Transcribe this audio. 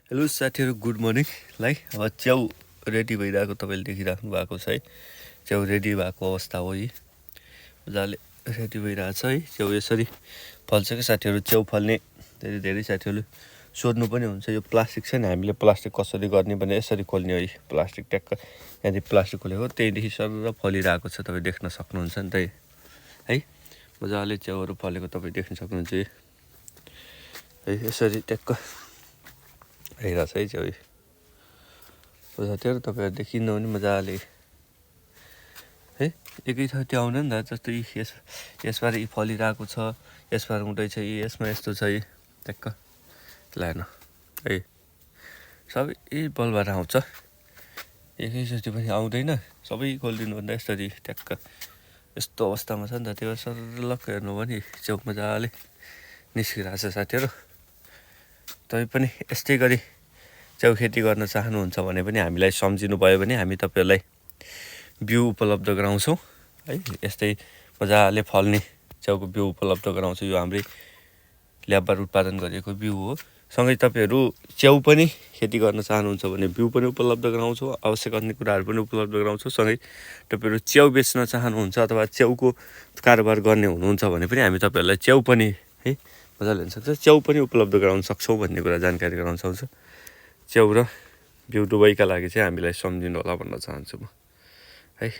Hello साथीहरू, good morning. अब च्याउ रेडी भइरहेको तपाईँले देखिराख्नु भएको छ है। च्याउ रेडी भएको अवस्था हो यी, मजाले रेडी भइरहेको छ है। च्याउ यसरी फल्छ क्या साथीहरू। च्याउ फल्ने धेरै साथीहरूले सोध्नु पनि हुन्छ, यो प्लास्टिक छ नि, हामीले प्लास्टिक कसरी गर्ने भने यसरी खोल्ने हो। प्लास्टिक ट्याक्क यहाँदेखि प्लास्टिक खोलेको त्यहीँदेखि सर फलिरहेको छ, तपाईँ देख्न सक्नुहुन्छ नि त है। मजाले च्याउहरू फलेको तपाईँ देख्न सक्नुहुन्छ है। यसरी ट्याक्क आइरहेको छ है च्याउ। साथीहरू तपाईँहरू देखिन्न भने मजाले है, एकै ठाउँ त्यो आउँदैन नि त। जस्तै यसबार यी फलिरहेको छ, यसबार हुँदैछ, यसमा यस्तो छ है। ट्याक्क लान है, सबै बलबाट आउँछ, एकैचोटि पनि आउँदैन। सबै खोलिदिनु भन्दा यसरी ट्याक्क यस्तो अवस्थामा छ नि त। त्यो सरलक्क हेर्नु भने च्याउ मजाले निस्किरहेको छ साथीहरू। तपाईँ पनि यस्तै गरी च्याउ खेती गर्न चाहनुहुन्छ भने पनि हामीलाई सम्झिनु भयो भने हामी तपाईँहरूलाई बिउ उपलब्ध गराउँछौँ है। यस्तै मजाले फल्ने च्याउको बिउ उपलब्ध गराउँछौँ। यो हाम्रै ल्याबबाट उत्पादन गरिएको बिउ हो। सँगै तपाईँहरू च्याउ पनि खेती गर्न चाहनुहुन्छ भने बिउ पनि उपलब्ध गराउँछौँ, आवश्यक अन्य कुराहरू पनि उपलब्ध गराउँछौँ। सँगै तपाईँहरू च्याउ बेच्न चाहनुहुन्छ अथवा च्याउको कारोबार गर्ने हुनुहुन्छ भने पनि हामी तपाईँहरूलाई च्याउ पनि है मजाले हुन सक्छ, च्याउ पनि उपलब्ध गराउन सक्छौँ भन्ने कुरा जानकारी गराउन चाहन्छु। च्याउ र बिउ दुवैका लागि चाहिँ हामीलाई सम्झिनु होला भन्न चाहन्छु म है।